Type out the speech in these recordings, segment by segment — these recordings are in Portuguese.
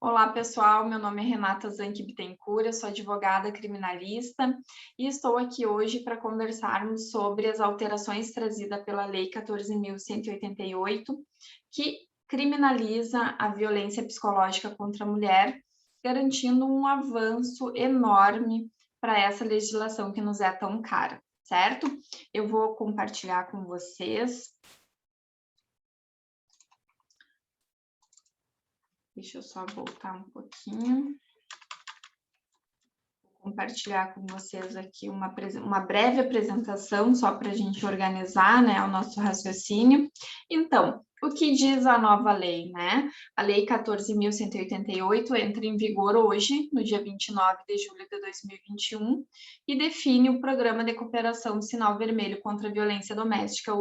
Olá, pessoal. Meu nome é Renata Zanchi Bittencourt, eu sou advogada criminalista e estou aqui hoje para conversarmos sobre as alterações trazidas pela Lei 14.188, que criminaliza a violência psicológica contra a mulher, garantindo um avanço enorme para essa legislação que nos é tão cara, certo? Eu vou compartilhar com vocês. Deixa eu só voltar um pouquinho. Vou compartilhar com vocês aqui uma breve apresentação, só para a gente organizar, né, o nosso raciocínio. Então, o que diz a nova lei, né? A Lei 14.188 entra em vigor hoje, no dia 29 de julho de 2021, e define o Programa de Cooperação de Sinal Vermelho contra a Violência Doméstica.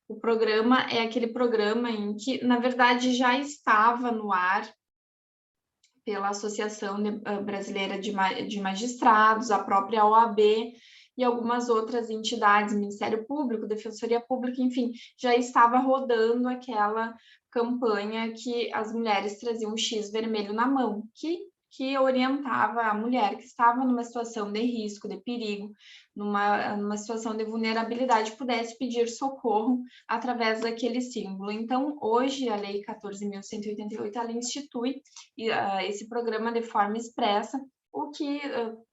O programa é aquele programa em que, na verdade, já estava no ar pela Associação Brasileira de Magistrados, a própria OAB e algumas outras entidades, Ministério Público, Defensoria Pública, enfim, já estava rodando aquela campanha que as mulheres traziam um X vermelho na mão, que orientava a mulher que estava numa situação de risco, de perigo, numa situação de vulnerabilidade, pudesse pedir socorro através daquele símbolo. Então, hoje, a Lei 14.188, ela institui esse programa de forma expressa, o que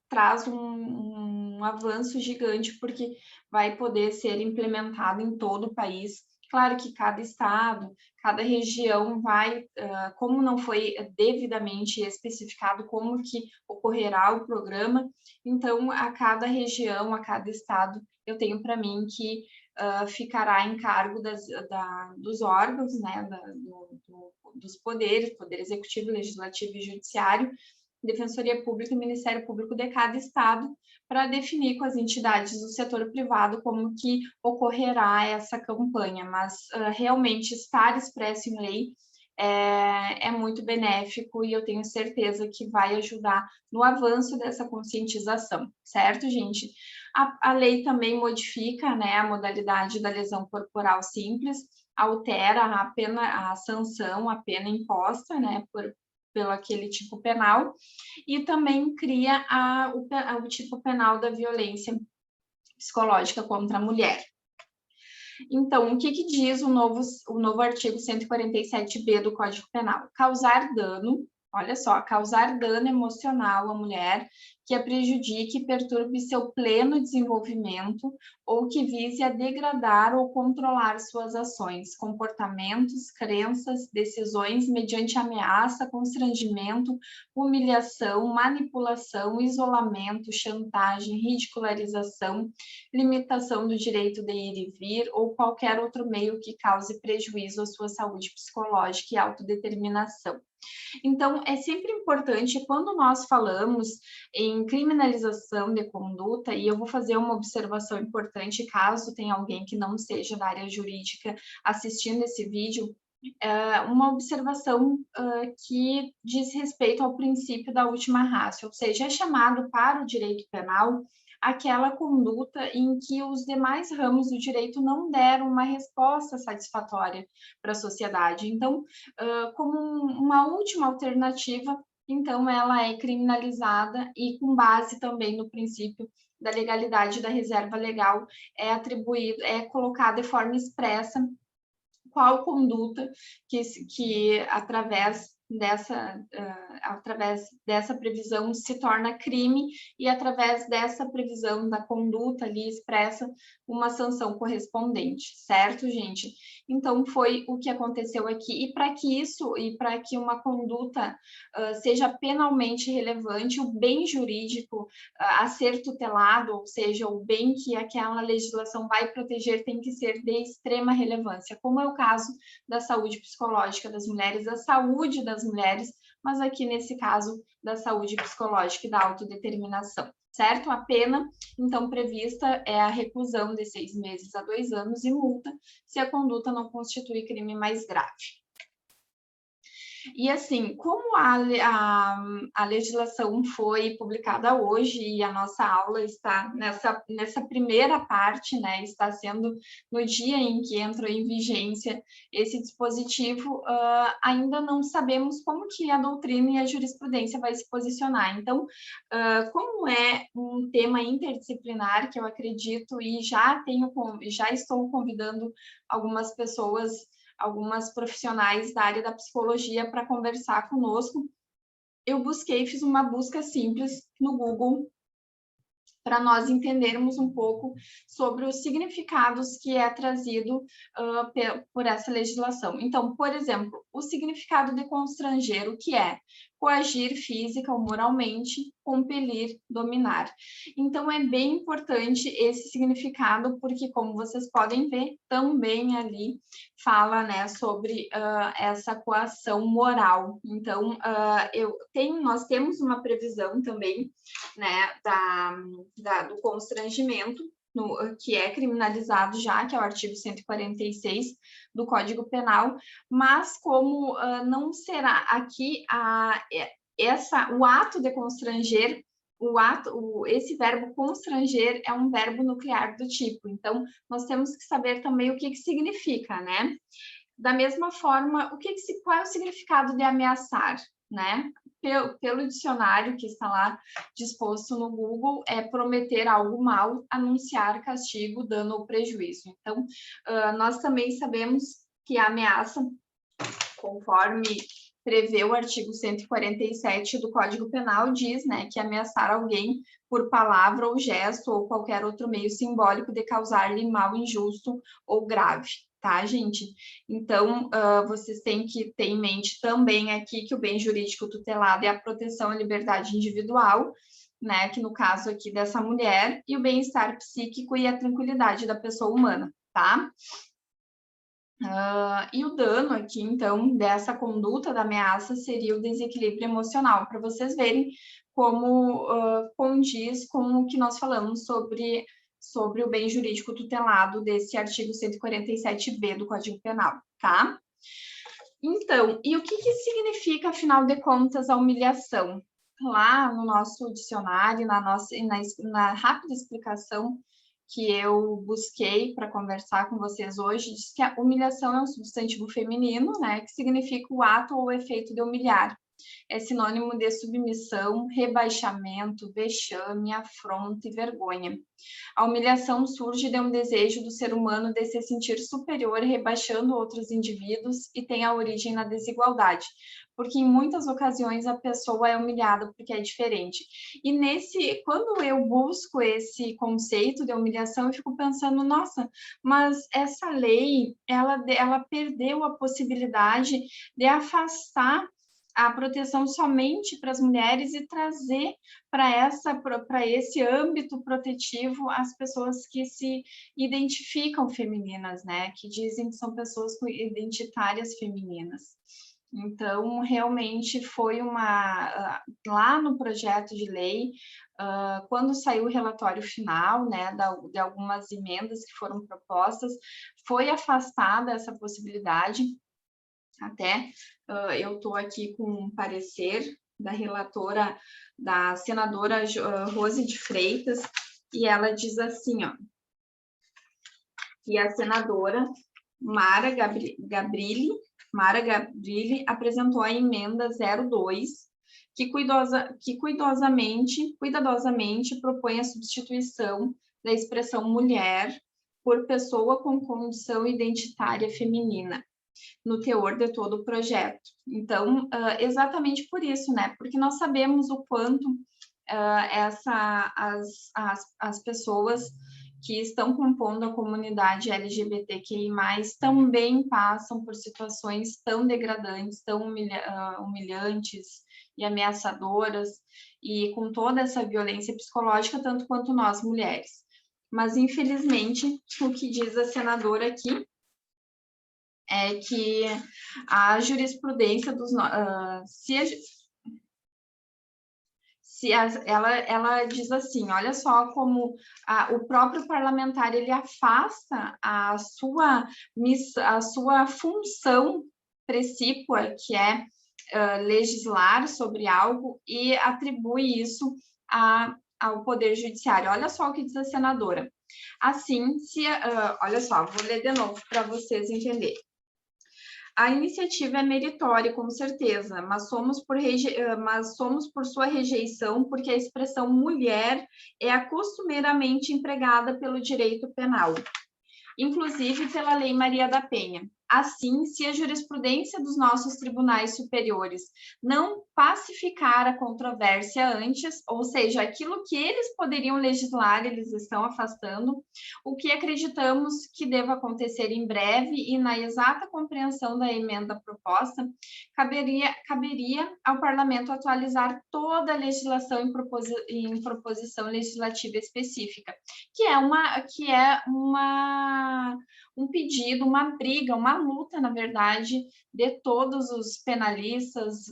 traz um avanço gigante, porque vai poder ser implementado em todo o país. Claro que cada estado, cada região vai, como não foi devidamente especificado como que ocorrerá o programa, então a cada região, a cada estado, eu tenho para mim que ficará em cargo dos órgãos, né, dos poderes, Poder Executivo, Legislativo e Judiciário, Defensoria Pública e Ministério Público de cada estado, para definir com as entidades do setor privado como que ocorrerá essa campanha, mas realmente estar expresso em lei é muito benéfico e eu tenho certeza que vai ajudar no avanço dessa conscientização, certo, gente? A lei também modifica, né, a modalidade da lesão corporal simples, altera a pena, a sanção, a pena imposta, né, pelo aquele tipo penal, e também cria o tipo penal da violência psicológica contra a mulher. Então, o que diz o novo artigo 147b do Código Penal? Causar dano, olha só, causar dano emocional à mulher que a prejudique e perturbe seu pleno desenvolvimento ou que vise a degradar ou controlar suas ações, comportamentos, crenças, decisões mediante ameaça, constrangimento, humilhação, manipulação, isolamento, chantagem, ridicularização, limitação do direito de ir e vir ou qualquer outro meio que cause prejuízo à sua saúde psicológica e autodeterminação. Então, é sempre importante, quando nós falamos em criminalização de conduta, e eu vou fazer uma observação importante, caso tenha alguém que não seja da área jurídica assistindo esse vídeo, uma observação que diz respeito ao princípio da última ratio, ou seja, é chamado para o direito penal aquela conduta em que os demais ramos do direito não deram uma resposta satisfatória para a sociedade. Então, como uma última alternativa, então ela é criminalizada e com base também no princípio da legalidade da reserva legal é colocada de forma expressa qual conduta que através dessa previsão se torna crime e através dessa previsão da conduta ali expressa uma sanção correspondente, certo, gente? Então, foi o que aconteceu aqui. E para que uma conduta seja penalmente relevante, o bem jurídico a ser tutelado, ou seja, o bem que aquela legislação vai proteger tem que ser de extrema relevância, como é o caso da saúde psicológica das mulheres, da saúde das mulheres, mas aqui nesse caso da saúde psicológica e da autodeterminação, certo? A pena, então, prevista é a reclusão de 6 meses a 2 anos e multa se a conduta não constitui crime mais grave. E assim, como a legislação foi publicada hoje e a nossa aula está nessa primeira parte, né, está sendo no dia em que entrou em vigência esse dispositivo, ainda não sabemos como que a doutrina e a jurisprudência vai se posicionar. Então, como é um tema interdisciplinar, que eu acredito e já estou convidando algumas pessoas, algumas profissionais da área da psicologia para conversar conosco, eu fiz uma busca simples no Google para nós entendermos um pouco sobre os significados que é trazido por essa legislação. Então, por exemplo, o significado de constranger, o que é? Coagir física ou moralmente, compelir, dominar. Então, é bem importante esse significado, porque, como vocês podem ver, também ali fala, né, sobre essa coação moral. Então, nós temos uma previsão também, né, do constrangimento, que é criminalizado já, que é o artigo 146 do Código Penal, mas como não será aqui o ato de constranger, esse verbo constranger é um verbo nuclear do tipo, então nós temos que saber também o que significa, né? Da mesma forma, qual é o significado de ameaçar, né? Pelo dicionário que está lá disposto no Google, é prometer algo mal, anunciar castigo, dano ou prejuízo. Então, nós também sabemos que a ameaça, conforme prevê o artigo 147 do Código Penal, diz, né, que ameaçar alguém por palavra ou gesto ou qualquer outro meio simbólico de causar-lhe mal injusto ou grave. Tá, gente? Então, vocês têm que ter em mente também aqui que o bem jurídico tutelado é a proteção à liberdade individual, né? Que no caso aqui dessa mulher, e o bem-estar psíquico e a tranquilidade da pessoa humana, tá? E o dano aqui, então, dessa conduta da ameaça seria o desequilíbrio emocional, para vocês verem como condiz com o que nós falamos sobre o bem jurídico tutelado desse artigo 147b do Código Penal, tá? Então, e o que significa, afinal de contas, a humilhação? Lá no nosso dicionário, na rápida explicação que eu busquei para conversar com vocês hoje, diz que a humilhação é um substantivo feminino, né, que significa o ato ou o efeito de humilhar. É sinônimo de submissão, rebaixamento, vexame, afronta e vergonha. A humilhação surge de um desejo do ser humano de se sentir superior, rebaixando outros indivíduos, e tem a origem na desigualdade, porque em muitas ocasiões a pessoa é humilhada porque é diferente. E quando eu busco esse conceito de humilhação, eu fico pensando, nossa, mas essa lei, ela perdeu a possibilidade de afastar a proteção somente para as mulheres e trazer para esse âmbito protetivo as pessoas que se identificam femininas, né? Que dizem que são pessoas identitárias femininas. Então, realmente foi lá no projeto de lei, quando saiu o relatório final, né, de algumas emendas que foram propostas, foi afastada essa possibilidade. Até eu estou aqui com um parecer da relatora, da senadora Rose de Freitas, e ela diz assim, ó, que a senadora Mara Gabrilli apresentou a emenda 02, que cuidadosamente propõe a substituição da expressão mulher por pessoa com condição identitária feminina no teor de todo o projeto. Então, exatamente por isso, né? Porque nós sabemos o quanto as pessoas que estão compondo a comunidade LGBTQI+, também passam por situações tão degradantes, tão humilhantes e ameaçadoras, e com toda essa violência psicológica, tanto quanto nós, mulheres. Mas, infelizmente, o que diz a senadora aqui é que a jurisprudência ela diz assim, olha só como o próprio parlamentar ele afasta a sua função precípua, que é legislar sobre algo e atribui isso ao Poder Judiciário. Olha só o que diz a senadora. Assim, olha só, vou ler de novo para vocês entenderem. A iniciativa é meritória, com certeza, mas somos por sua rejeição, porque a expressão mulher é costumeiramente empregada pelo direito penal, inclusive pela Lei Maria da Penha. Assim, se a jurisprudência dos nossos tribunais superiores não pacificar a controvérsia antes, ou seja, aquilo que eles poderiam legislar, eles estão afastando, o que acreditamos que deva acontecer em breve e na exata compreensão da emenda proposta, caberia ao Parlamento atualizar toda a legislação em proposição legislativa específica, que é um pedido, uma briga, uma luta, na verdade, de todos os penalistas,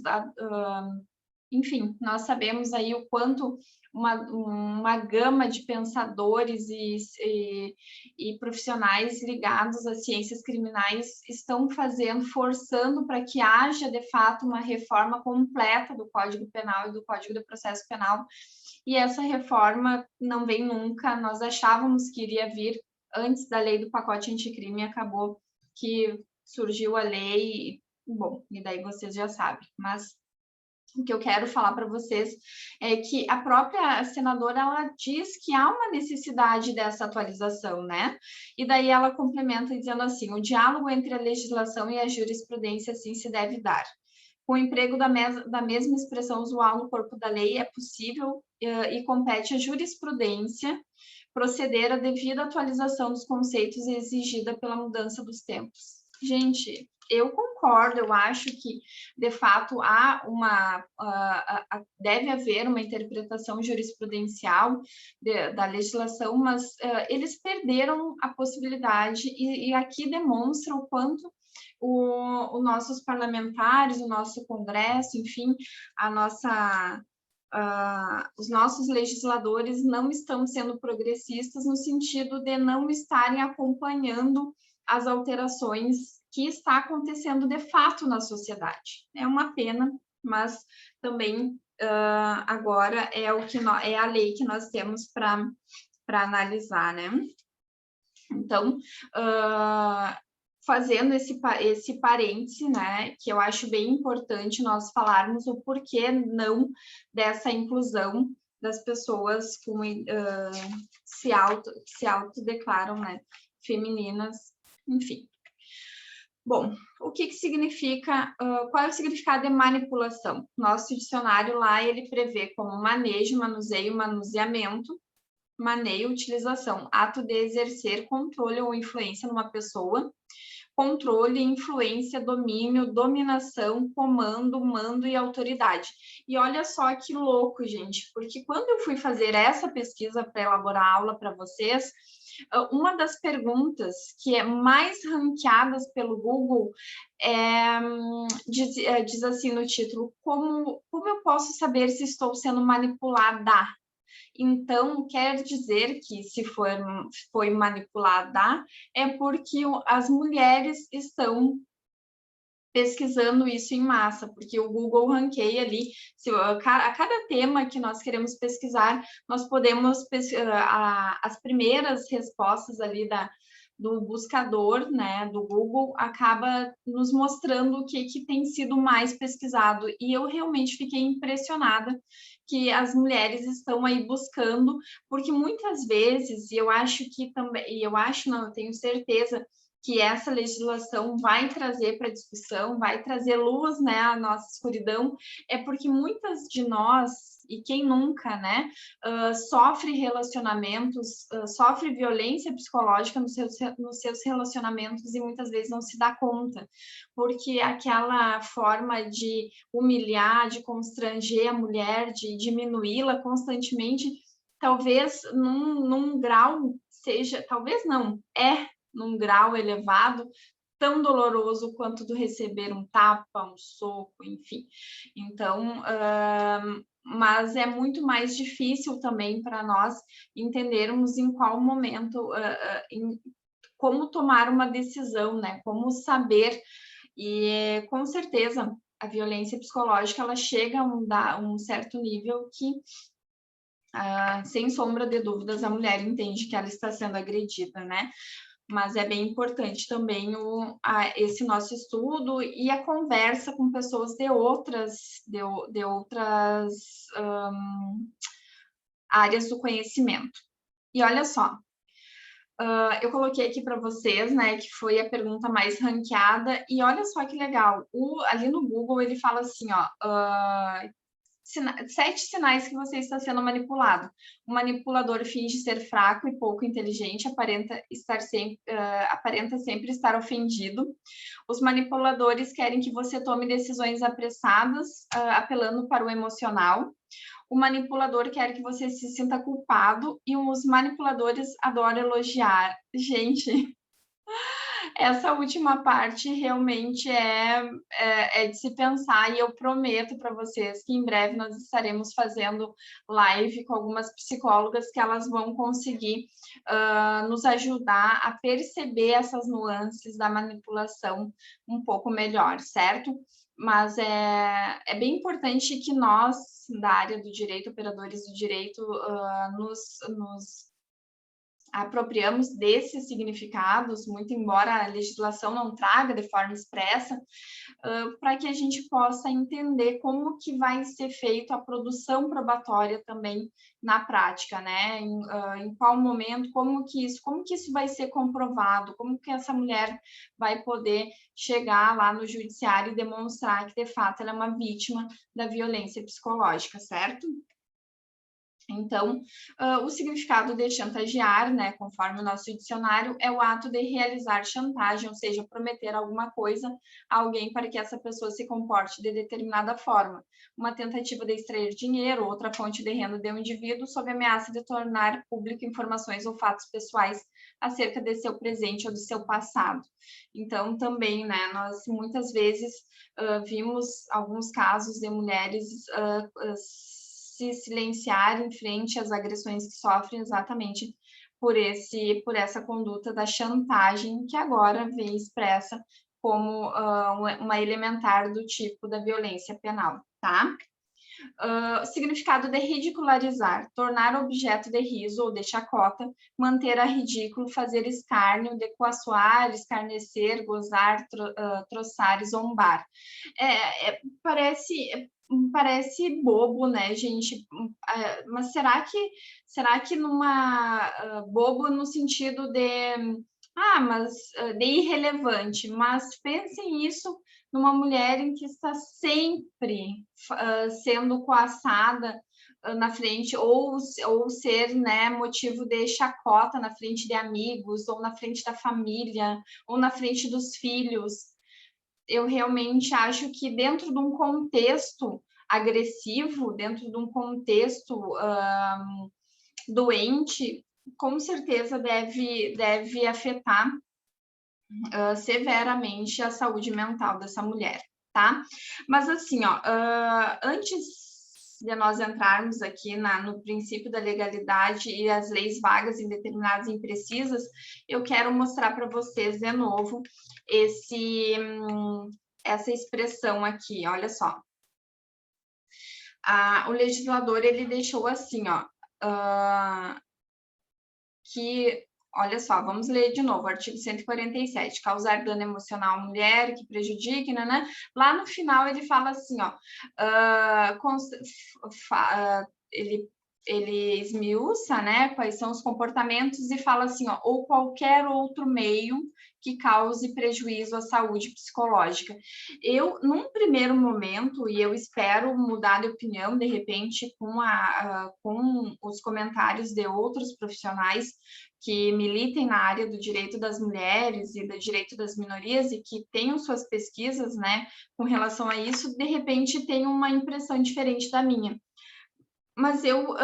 enfim, nós sabemos aí o quanto uma gama de pensadores e profissionais ligados às ciências criminais estão forçando para que haja, de fato, uma reforma completa do Código Penal e do Código de Processo Penal, e essa reforma não vem nunca. Nós achávamos que iria vir antes da lei do pacote anticrime, acabou que surgiu a lei, bom, e daí vocês já sabem, mas o que eu quero falar para vocês é que a própria senadora, ela diz que há uma necessidade dessa atualização, né? E daí ela complementa dizendo assim, o diálogo entre a legislação e a jurisprudência, assim, se deve dar. Com o emprego da mesma expressão usual no corpo da lei, é possível e compete à jurisprudência proceder à devida atualização dos conceitos exigida pela mudança dos tempos. Gente, eu concordo, eu acho que, de fato, deve haver uma interpretação jurisprudencial da legislação, mas eles perderam a possibilidade e aqui demonstra o quanto os nossos parlamentares, o nosso Congresso, enfim, os nossos legisladores não estão sendo progressistas no sentido de não estarem acompanhando as alterações que está acontecendo de fato na sociedade. É uma pena, mas também agora é a lei que nós temos para analisar, né? Então, fazendo esse parêntese, né, que eu acho bem importante nós falarmos o porquê não dessa inclusão das pessoas que se autodeclaram, né, femininas, enfim. Bom, o que significa, qual é o significado de manipulação? Nosso dicionário lá, ele prevê como manejo, manuseio, manuseamento, maneio, utilização, ato de exercer controle ou influência numa pessoa, controle, influência, domínio, dominação, comando, mando e autoridade. E olha só que louco, gente, porque quando eu fui fazer essa pesquisa para elaborar a aula para vocês, uma das perguntas que é mais ranqueadas pelo Google diz assim no título, como eu posso saber se estou sendo manipulada? Então, quer dizer que se foi manipulada, é porque as mulheres estão pesquisando isso em massa, porque o Google ranqueia ali, a cada tema que nós queremos pesquisar, nós podemos, as primeiras respostas ali do buscador, né, do Google, acaba nos mostrando o que tem sido mais pesquisado, e eu realmente fiquei impressionada que as mulheres estão aí buscando, porque muitas vezes, e eu acho que também, não, eu tenho certeza que essa legislação vai trazer para discussão, vai trazer luz, né, à nossa escuridão, é porque muitas de nós, e quem nunca, né, sofre relacionamentos, sofre violência psicológica nos seus relacionamentos e muitas vezes não se dá conta, porque aquela forma de humilhar, de constranger a mulher, de diminuí-la constantemente, talvez num grau seja, talvez não, num grau elevado, tão doloroso quanto do receber um tapa, um soco, enfim. Então, mas é muito mais difícil também para nós entendermos em qual momento, como tomar uma decisão, né? Como saber, e com certeza a violência psicológica, ela chega a um certo nível que, sem sombra de dúvidas, a mulher entende que ela está sendo agredida, né? Mas é bem importante também esse nosso estudo e a conversa com pessoas de outras áreas do conhecimento. E olha só, eu coloquei aqui para vocês, né, que foi a pergunta mais ranqueada, e olha só que legal, ali no Google ele fala assim, ó, 7 sinais que você está sendo manipulado. O manipulador finge ser fraco e pouco inteligente, aparenta sempre estar ofendido. Os manipuladores querem que você tome decisões apressadas, apelando para o emocional. O manipulador quer que você se sinta culpado e os manipuladores adoram elogiar. Gente, essa última parte realmente é de se pensar, e eu prometo para vocês que em breve nós estaremos fazendo live com algumas psicólogas que elas vão conseguir nos ajudar a perceber essas nuances da manipulação um pouco melhor, certo? Mas é bem importante que nós, da área do direito, operadores do direito, nos apropriamos desses significados, muito embora a legislação não traga de forma expressa, para que a gente possa entender como que vai ser feita a produção probatória também na prática, né? Em qual momento, como que isso vai ser comprovado, como que essa mulher vai poder chegar lá no judiciário e demonstrar que, de fato, ela é uma vítima da violência psicológica, certo? Então, o significado de chantagear, né, conforme o nosso dicionário, é o ato de realizar chantagem, ou seja, prometer alguma coisa a alguém para que essa pessoa se comporte de determinada forma. Uma tentativa de extrair dinheiro, outra fonte de renda de um indivíduo, sob ameaça de tornar público informações ou fatos pessoais acerca de seu presente ou do seu passado. Então, também, né, nós muitas vezes vimos alguns casos de mulheres se silenciar em frente às agressões que sofrem exatamente por essa conduta da chantagem, que agora vem expressa como uma elementar do tipo da violência penal, tá? Significado de ridicularizar, tornar objeto de riso ou de chacota, manter a ridículo, fazer escárnio, de coaçoar, escarnecer, gozar, troçar, zombar. Parece bobo, né, gente? Mas será que bobo no sentido de irrelevante? Mas pensem isso numa mulher em que está sempre sendo coaçada na frente, ou ser, né, motivo de chacota na frente de amigos, ou na frente da família, ou na frente dos filhos. Eu realmente acho que dentro de um contexto agressivo, dentro de um contexto doente, com certeza deve afetar severamente a saúde mental dessa mulher, tá? Mas assim, ó, antes de nós entrarmos aqui no princípio da legalidade e as leis vagas, indeterminadas e imprecisas, eu quero mostrar para vocês de novo essa expressão aqui, olha só. O legislador, ele deixou assim, ó, que, olha só, vamos ler de novo, artigo 147, causar dano emocional à mulher, que prejudique, né? Lá no final ele fala assim, ó, ele esmiuça, né, quais são os comportamentos e fala assim, ó, ou qualquer outro meio que cause prejuízo à saúde psicológica. Eu, num primeiro momento, e eu espero mudar de opinião, de repente, com os comentários de outros profissionais que militem na área do direito das mulheres e do direito das minorias e que tenham suas pesquisas, né, com relação a isso, de repente tem uma impressão diferente da minha. Mas eu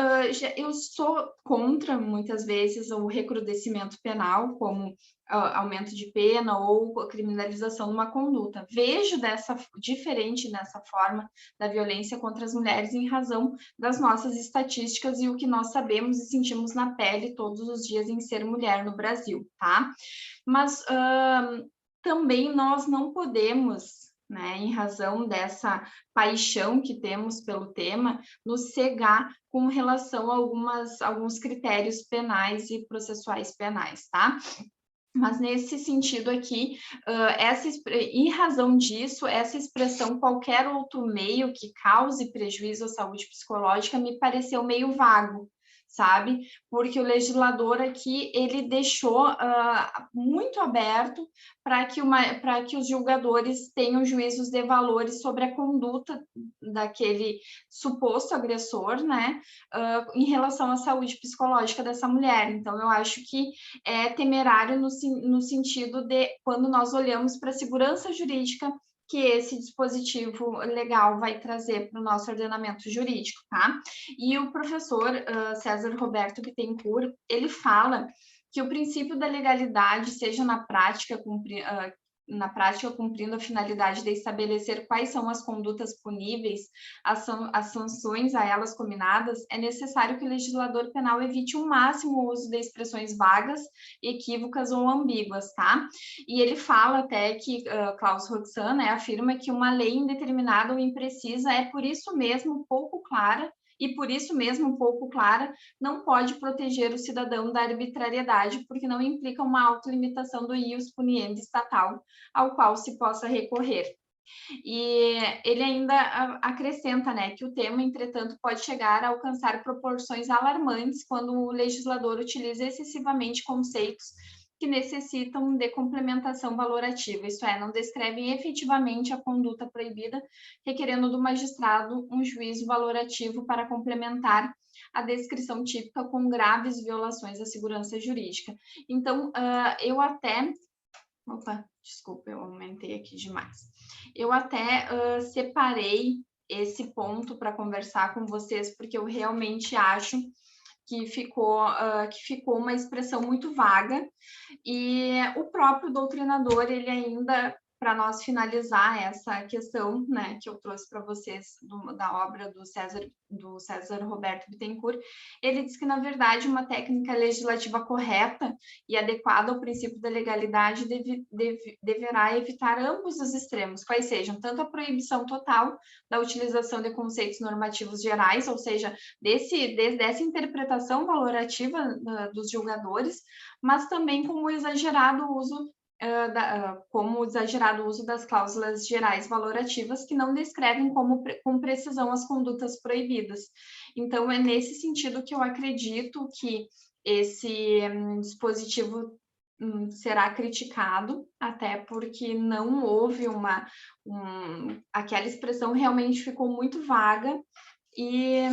sou contra, muitas vezes, o recrudescimento penal, como aumento de pena ou a criminalização de uma conduta. Vejo diferente dessa forma da violência contra as mulheres em razão das nossas estatísticas e o que nós sabemos e sentimos na pele todos os dias em ser mulher no Brasil, tá? Mas também nós não podemos né, em razão dessa paixão que temos pelo tema, nos cegar com relação a alguns critérios penais e processuais penais, tá? Mas nesse sentido aqui, em razão disso, essa expressão qualquer outro meio que cause prejuízo à saúde psicológica me pareceu meio vago, sabe? Porque o legislador aqui, ele deixou muito aberto para que os julgadores tenham juízos de valores sobre a conduta daquele suposto agressor, né? Em relação à saúde psicológica dessa mulher. Então, eu acho que é temerário no sentido de quando nós olhamos para a segurança jurídica que esse dispositivo legal vai trazer para o nosso ordenamento jurídico, tá? E o professor César Roberto Bittencourt, ele fala que o princípio da legalidade, seja na prática cumprindo a finalidade de estabelecer quais são as condutas puníveis, as sanções a elas combinadas, é necessário que o legislador penal evite o máximo o uso de expressões vagas, equívocas ou ambíguas, tá? E ele fala até que Klaus Roxan, né, afirma que uma lei indeterminada ou imprecisa é por isso mesmo pouco clara e por isso mesmo pouco clara, não pode proteger o cidadão da arbitrariedade, porque não implica uma autolimitação do ius puniendi estatal ao qual se possa recorrer. E ele ainda acrescenta, né, que o tema, entretanto, pode chegar a alcançar proporções alarmantes quando o legislador utiliza excessivamente conceitos que necessitam de complementação valorativa, isto é, não descrevem efetivamente a conduta proibida, requerendo do magistrado um juízo valorativo para complementar a descrição típica com graves violações à segurança jurídica. Então, eu até... Opa, desculpa, eu aumentei aqui demais. Eu até separei esse ponto para conversar com vocês, porque eu realmente acho que ficou uma expressão muito vaga, e o próprio doutrinador, ele ainda, para nós finalizar essa questão, né, que eu trouxe para vocês da obra do César Roberto Bittencourt, ele diz que, na verdade, uma técnica legislativa correta e adequada ao princípio da legalidade deverá evitar ambos os extremos, quais sejam tanto a proibição total da utilização de conceitos normativos gerais, ou seja, dessa interpretação valorativa dos julgadores, mas também como o exagerado uso das cláusulas gerais valorativas que não descrevem com precisão as condutas proibidas. Então, é nesse sentido que eu acredito que esse dispositivo será criticado, até porque não houve aquela expressão realmente ficou muito vaga, e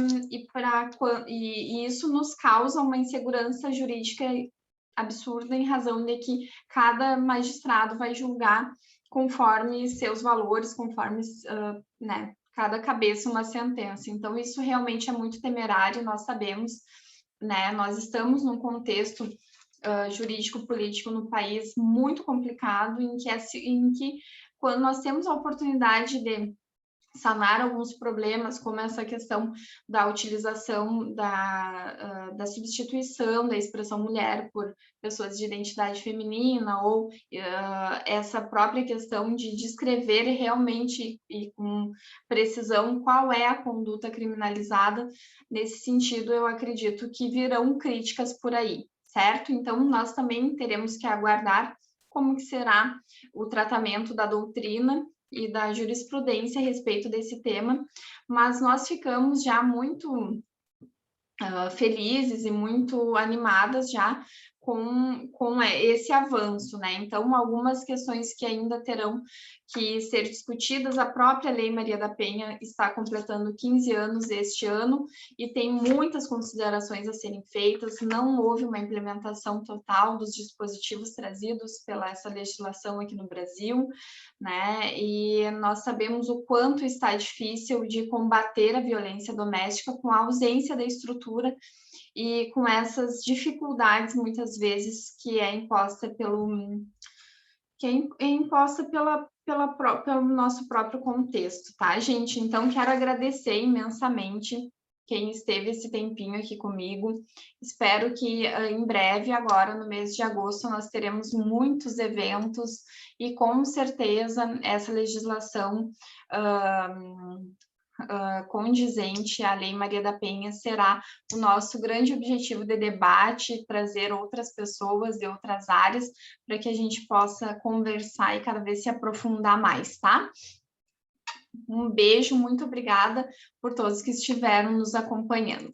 isso nos causa uma insegurança jurídica absurda em razão de que cada magistrado vai julgar conforme seus valores, conforme, né, cada cabeça uma sentença. Então, isso realmente é muito temerário, nós sabemos, né, nós estamos num contexto jurídico-político no país muito complicado, em que quando nós temos a oportunidade de sanar alguns problemas, como essa questão da utilização da substituição da expressão mulher por pessoas de identidade feminina, ou essa própria questão de descrever realmente e com precisão qual é a conduta criminalizada. Nesse sentido, eu acredito que virão críticas por aí, certo? Então, nós também teremos que aguardar como que será o tratamento da doutrina e da jurisprudência a respeito desse tema, mas nós ficamos já muito felizes e muito animadas já com esse avanço, né? Então, algumas questões que ainda terão que ser discutidas, a própria Lei Maria da Penha está completando 15 anos este ano e tem muitas considerações a serem feitas, não houve uma implementação total dos dispositivos trazidos pela essa legislação aqui no Brasil, né? E nós sabemos o quanto está difícil de combater a violência doméstica com a ausência da estrutura e com essas dificuldades, muitas vezes, que é imposta pelo nosso próprio contexto, tá, gente? Então, quero agradecer imensamente quem esteve esse tempinho aqui comigo. Espero que em breve, agora no mês de agosto, nós teremos muitos eventos e com certeza essa legislação condizente à Lei Maria da Penha será o nosso grande objetivo de debate, trazer outras pessoas de outras áreas para que a gente possa conversar e cada vez se aprofundar mais, tá? Um beijo, muito obrigada por todos que estiveram nos acompanhando.